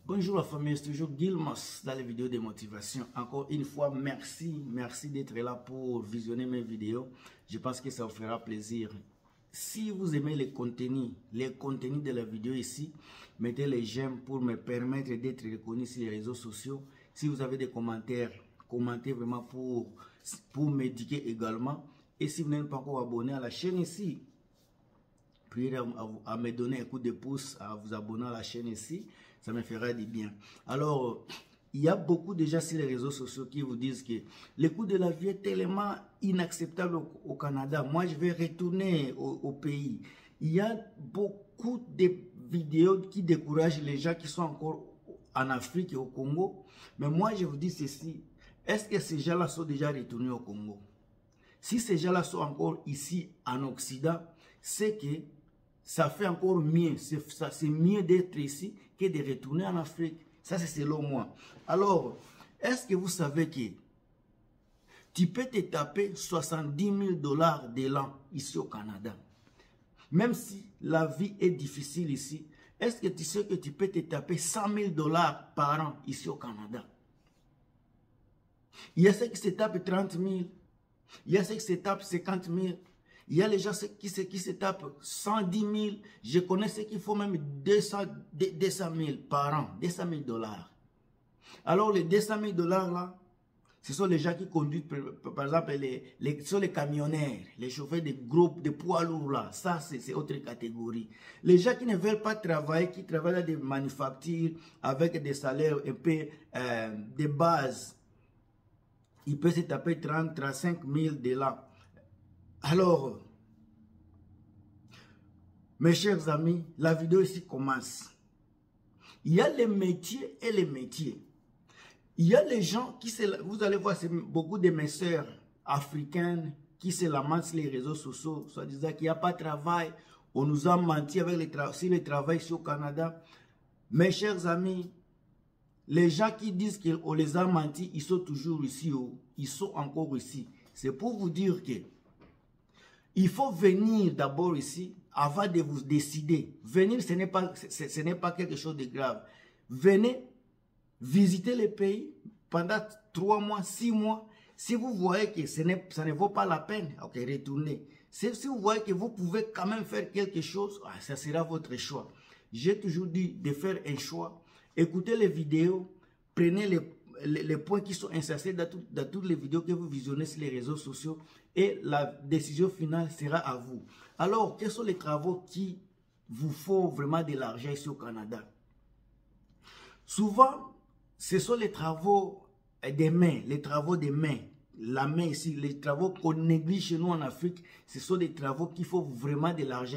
Bonjour la famille, c'est toujours Gilmas dans les vidéos de motivation. Encore une fois, merci d'être là pour visionner mes vidéos. Je pense que ça vous fera plaisir. Si vous aimez les contenus de la vidéo ici, mettez les j'aime pour me permettre d'être reconnu sur les réseaux sociaux. Si vous avez des commentaires, commentez vraiment pour m'éduquer également. Et si vous n'êtes pas encore abonné à la chaîne ici, priez à me donner un coup de pouce, à vous abonner à la chaîne ici, ça me fera du bien. Alors, il y a beaucoup déjà sur les réseaux sociaux qui vous disent que le coût de la vie est tellement inacceptable au Canada. Moi, je vais retourner au pays. Il y a beaucoup de vidéos qui découragent les gens qui sont encore en Afrique et au Congo. Mais moi, je vous dis ceci. Est-ce que ces gens-là sont déjà retournés au Congo? Si ces gens-là sont encore ici en Occident, c'est que ça fait encore mieux. C'est mieux d'être ici que de retourner en Afrique. Ça, c'est selon moi. Alors, est-ce que vous savez que tu peux te taper 70 000 $ de l'an ici au Canada? Même si la vie est difficile ici, est-ce que tu sais que tu peux te taper 100 000 $ par an ici au Canada? Il y a ceux qui se tapent 30 000. Il y a ceux qui se tapent 50 000. Il y a les gens qui se tapent 110 000. Je connais ceux qui font même 200 000 par an. 200 000 $. Alors les 200 000 $ là, ce sont les gens qui conduisent, par exemple, ce sont les camionneurs, les chauffeurs de groupes, de poids lourds là. Ça, c'est autre catégorie. Les gens qui ne veulent pas travailler, qui travaillent dans des manufactures avec des salaires un peu de base, ils peuvent se taper 35 000 $. Alors, mes chers amis, la vidéo ici commence. Il y a les métiers et les métiers. Il y a les gens qui, vous allez voir, c'est beaucoup de mes sœurs africaines qui se lamentent sur les réseaux sociaux, soit disant qu'il n'y a pas de travail, on nous a menti avec le travail ici au Canada. Mes chers amis, les gens qui disent qu'on les a menti, ils sont toujours ici, ils sont encore ici. C'est pour vous dire que il faut venir d'abord ici avant de vous décider. Venir, ce n'est pas quelque chose de grave. Venez visiter le pays pendant 3 mois, 6 mois. Si vous voyez que ça ne vaut pas la peine, ok, retournez. Si vous voyez que vous pouvez quand même faire quelque chose, ça sera votre choix. J'ai toujours dit de faire un choix. Écoutez les vidéos, prenez les points qui sont insérés dans toutes les vidéos que vous visionnez sur les réseaux sociaux et la décision finale sera à vous. Alors, quels sont les travaux qui vous font vraiment de l'argent ici au Canada? Souvent, ce sont les travaux des mains, la main ici, les travaux qu'on néglige chez nous en Afrique, ce sont des travaux qui font vraiment de l'argent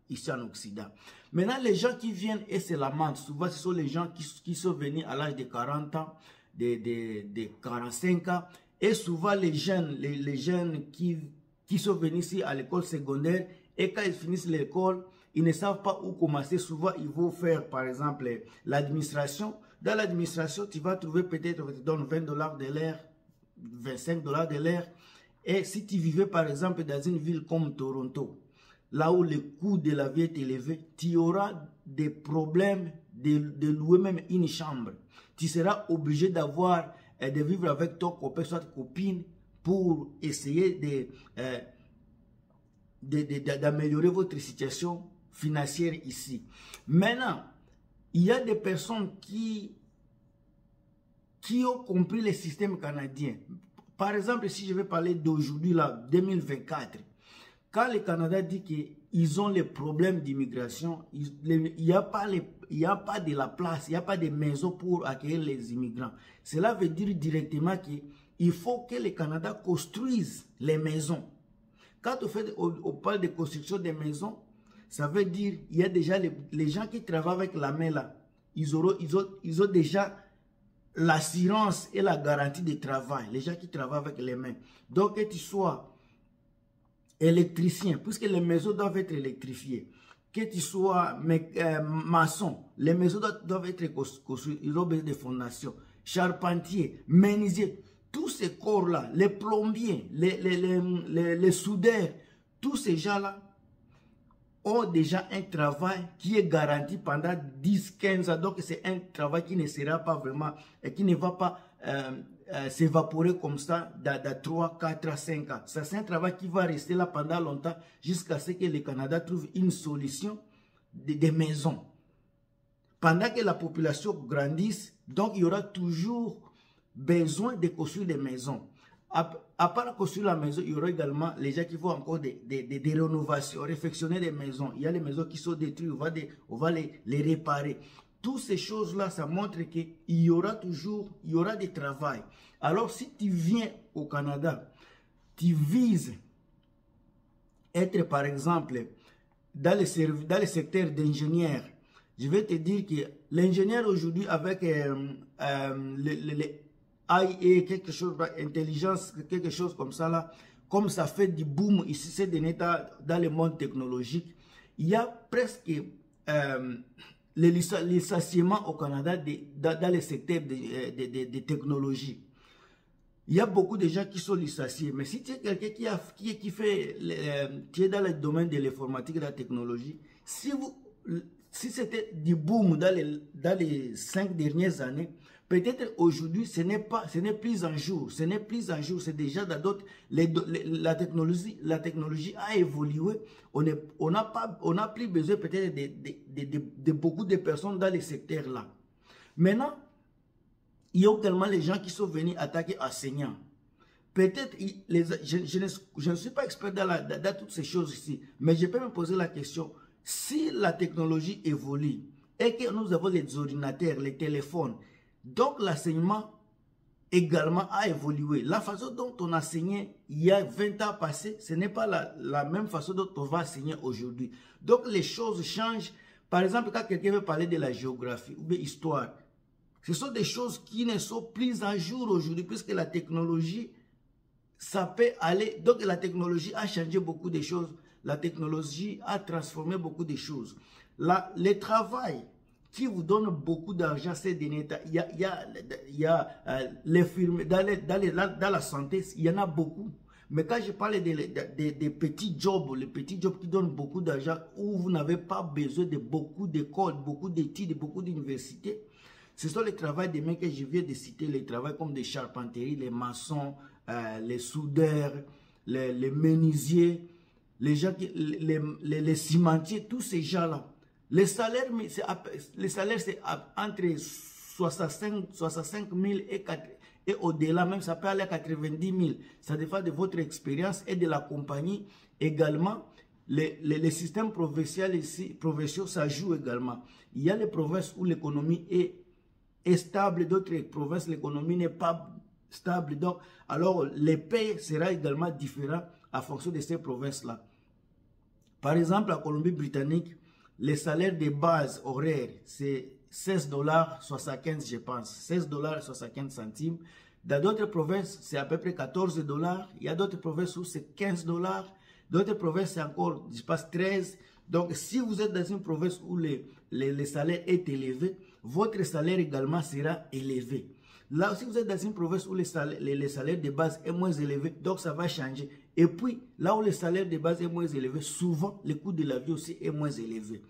ici en Occident. Maintenant, les gens qui viennent et se lamentent, souvent ce sont les gens qui sont venus à l'âge de 40 ans, de 45 ans, et souvent les jeunes qui sont venus ici à l'école secondaire, et quand ils finissent l'école, ils ne savent pas où commencer. Souvent, ils vont faire, par exemple, l'administration. Dans l'administration, tu vas trouver peut-être, on te donne 20 $ de l'heure, 25 $ de l'heure. Et si tu vivais, par exemple, dans une ville comme Toronto, là où le coût de la vie est élevé, tu auras des problèmes de louer même une chambre. Tu seras obligé de vivre avec ton copain, soit copine, pour essayer d'améliorer votre situation financière ici. Maintenant, il y a des personnes qui ont compris le système canadien. Par exemple, si je vais parler d'aujourd'hui, là, 2024, quand le Canada dit qu'ils ont les problèmes d'immigration, il n'y a pas de la place, il n'y a pas de maison pour accueillir les immigrants. Cela veut dire directement qu'il faut que le Canada construise les maisons. Quand on parle de construction des maisons, ça veut dire qu'il y a déjà les gens qui travaillent avec la main là, ils ont déjà l'assurance et la garantie de travail, les gens qui travaillent avec les mains. Donc que tu sois électricien, puisque les maisons doivent être électrifiées, que tu sois maçon, les maisons doivent être construites, ils ont besoin de fondations, charpentier, menuisier, tous ces corps-là, les plombiers, les soudeurs, tous ces gens-là, ont déjà un travail qui est garanti pendant 10-15 ans. Donc, c'est un travail qui ne sera pas vraiment, qui ne va pas s'évaporer comme ça dans 3, 4, 5 ans. Ça, c'est un travail qui va rester là pendant longtemps jusqu'à ce que le Canada trouve une solution des maisons. Pendant que la population grandisse, donc il y aura toujours besoin de construire des maisons. À part construire la maison, il y aura également les gens qui font encore des rénovations, réfectionner des maisons. Il y a les maisons qui sont détruites, on va les réparer. Toutes ces choses-là, ça montre qu'il y aura toujours, des travail. Alors, si tu viens au Canada, tu vises être, par exemple, dans le secteur d'ingénieur, je vais te dire que l'ingénieur aujourd'hui, avec les IA, quelque chose, intelligence, quelque chose comme ça, là, comme ça fait du boom ici, c'est dans le monde technologique, il y a presque les licenciements au Canada dans le secteur des technologies. Il y a beaucoup de gens qui sont licenciés, mais si tu es quelqu'un qui est dans le domaine de l'informatique et de la technologie, si c'était du boom dans les 5 dernières années, peut-être aujourd'hui, ce n'est plus un jour. Ce n'est plus un jour, c'est déjà dans d'autres. La technologie a évolué. On n'a plus besoin peut-être de beaucoup de personnes dans les secteurs là. Maintenant, il y a également les gens qui sont venus attaquer enseignants. Peut-être, je ne suis pas expert dans toutes ces choses ici, mais je peux me poser la question, si la technologie évolue et que nous avons les ordinateurs, les téléphones, donc l'enseignement également a évolué. La façon dont on enseignait il y a 20 ans passés, ce n'est pas la même façon dont on va enseigner aujourd'hui. Donc les choses changent. Par exemple, quand quelqu'un veut parler de la géographie ou de l'histoire, ce sont des choses qui ne sont plus à jour aujourd'hui, puisque la technologie, ça peut aller. Donc la technologie a changé beaucoup de choses. La technologie a transformé beaucoup de choses. Le travail qui vous donne beaucoup d'argent, c'est des États. Il y a les firmes, dans la santé, il y en a beaucoup. Mais quand je parle des petits jobs, les petits jobs qui donnent beaucoup d'argent, où vous n'avez pas besoin de beaucoup d'écoles, beaucoup d'études, beaucoup d'universités, ce sont les travaux des mecs que je viens de citer, les travaux comme des charpenteries, les maçons, les soudeurs, les menuisiers, les les cimentiers, tous ces gens-là. Les salaires, c'est entre 65 000 et au-delà, même ça peut aller à 90 000. Ça dépend de votre expérience et de la compagnie. Également, les systèmes provinciaux, ça joue également. Il y a les provinces où l'économie est stable, d'autres provinces, l'économie n'est pas stable. Donc, alors, les paies seront également différents en fonction de ces provinces-là. Par exemple, la Colombie-Britannique, les salaires de base horaires, c'est 16,75 $, je pense. 16,75 $. Dans d'autres provinces, c'est à peu près 14 $. Il y a d'autres provinces où c'est 15 $. D'autres provinces, c'est encore, je pense, 13 $. Donc, si vous êtes dans une province où le salaire est élevé, votre salaire également sera élevé. Là, si vous êtes dans une province où le salaire de base est moins élevé, donc ça va changer. Et puis, là où le salaire de base est moins élevé, souvent, le coût de la vie aussi est moins élevé.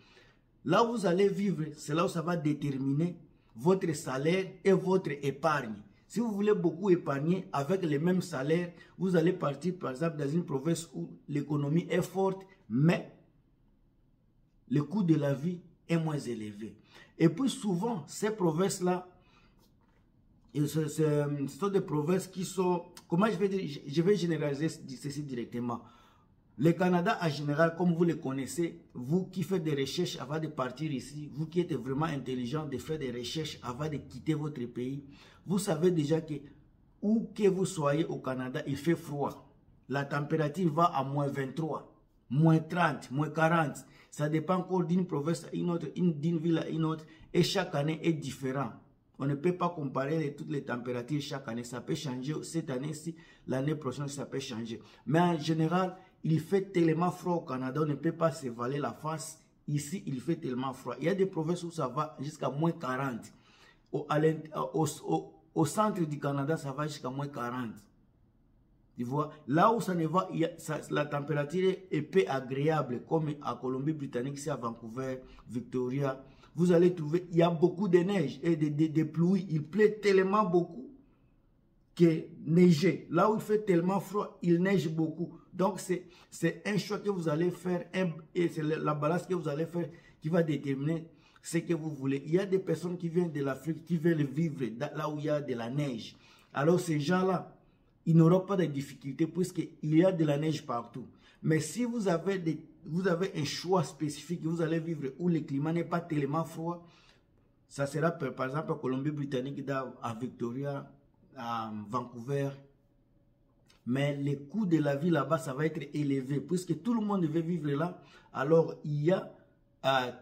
Là où vous allez vivre, c'est là où ça va déterminer votre salaire et votre épargne. Si vous voulez beaucoup épargner avec les mêmes salaires, vous allez partir, par exemple, dans une province où l'économie est forte, mais le coût de la vie est moins élevé. Et puis, souvent, ces provinces-là, ce sont des provinces qui sont, comment je vais dire, je vais généraliser ceci directement. Le Canada en général, comme vous le connaissez, vous qui faites des recherches avant de partir ici, vous qui êtes vraiment intelligent de faire des recherches avant de quitter votre pays, vous savez déjà que où que vous soyez au Canada, il fait froid. La température va à moins 23, moins 30, moins 40. Ça dépend encore d'une province à une autre, d'une ville à une autre, et chaque année est différent. On ne peut pas comparer toutes les températures chaque année. Ça peut changer cette année-ci, l'année prochaine, ça peut changer. Mais en général, il fait tellement froid au Canada, on ne peut pas se voiler la face. Ici, il fait tellement froid. Il y a des provinces où ça va jusqu'à moins 40. Au centre du Canada, ça va jusqu'à moins 40. Tu vois, là où ça ne va, la température est peu agréable, comme à Colombie-Britannique, c'est à Vancouver, Victoria. Vous allez trouver, il y a beaucoup de neige et de pluie. Il pleut tellement beaucoup que neiger. Là où il fait tellement froid, il neige beaucoup. Donc, c'est un choix que vous allez faire et c'est la balance que vous allez faire qui va déterminer ce que vous voulez. Il y a des personnes qui viennent de l'Afrique qui veulent vivre là où il y a de la neige. Alors, ces gens-là, ils n'auront pas de difficultés puisqu'il y a de la neige partout. Mais si vous avez un choix spécifique, vous allez vivre où le climat n'est pas tellement froid, ça sera par exemple en Colombie-Britannique, à Victoria, à Vancouver. Mais le coût de la vie là-bas, ça va être élevé puisque tout le monde veut vivre là. Alors, il y a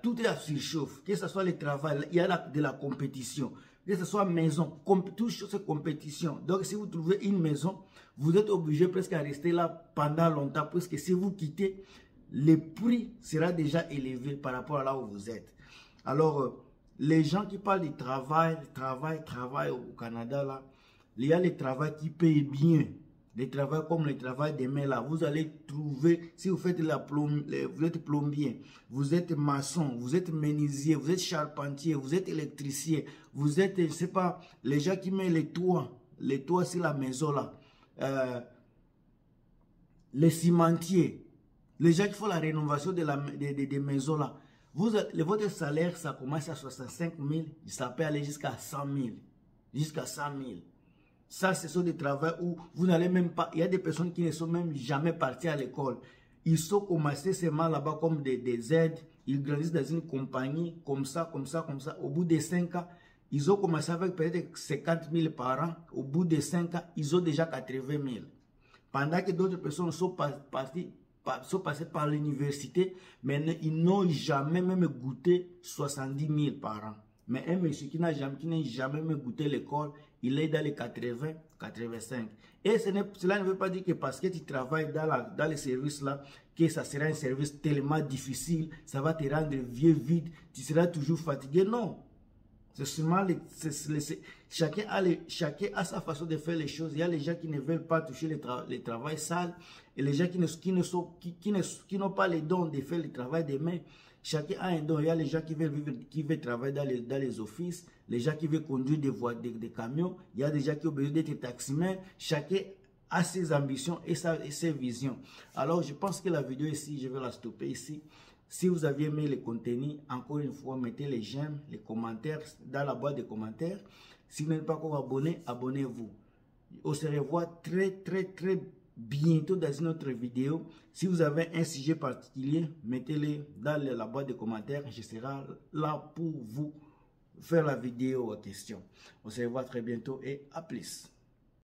tout est à surchauffe, que ce soit le travail, il y a de la compétition. Que ce soit maison, toute chose est compétition. Donc, si vous trouvez une maison, vous êtes obligé presque à rester là pendant longtemps, puisque si vous quittez, le prix sera déjà élevé par rapport à là où vous êtes. Alors, les gens qui parlent du travail au Canada, là, il y a le travail qui paye bien. Les travail comme le travail des mains là, vous allez trouver, si vous faites vous êtes plombier, vous êtes maçon, vous êtes menuisier, vous êtes charpentier, vous êtes électricien, vous êtes, je sais pas, les gens qui mettent les toits sur la maison là, les cimentiers, les gens qui font la rénovation des maisons là, votre salaire ça commence à 65 000, ça peut aller jusqu'à 100 000, jusqu'à 100 000. Ça, ce sont des travaux où vous n'allez même pas... Il y a des personnes qui ne sont même jamais parties à l'école. Ils sont commencés seulement là-bas comme des aides. Ils grandissent dans une compagnie, comme ça, comme ça, comme ça. Au bout de 5 ans, ils ont commencé avec peut-être 50 000 par an. Au bout de 5 ans, ils ont déjà 80 000. Pendant que d'autres personnes sont passées par l'université, mais ils n'ont jamais même goûté 70 000 par an. Mais un monsieur qui n'a jamais même goûté l'école, il est dans les 80, 85. Et cela ne veut pas dire que parce que tu travailles dans les services là, que ça sera un service tellement difficile, ça va te rendre vieux, vide, tu seras toujours fatigué. Non. C'est seulement chacun a sa façon de faire les choses. Il y a les gens qui ne veulent pas toucher le travail sale et les gens qui n'ont pas les dons de faire le travail des mains. Chacun a un don. Il y a les gens qui veulent travailler dans les offices, les gens qui veulent conduire des camions. Il y a des gens qui ont besoin d'être taximens. Chacun a ses ambitions et ses visions. Alors, je pense que la vidéo ici, je vais la stopper ici. Si vous avez aimé le contenu, encore une fois, mettez les j'aime, les commentaires dans la boîte de commentaires. Si vous n'êtes pas encore abonné, abonnez-vous. On se revoit très bientôt dans une autre vidéo. Si vous avez un sujet particulier, mettez-le dans la boîte de commentaires. Je serai là pour vous faire la vidéo en question. On se revoit très bientôt et à plus.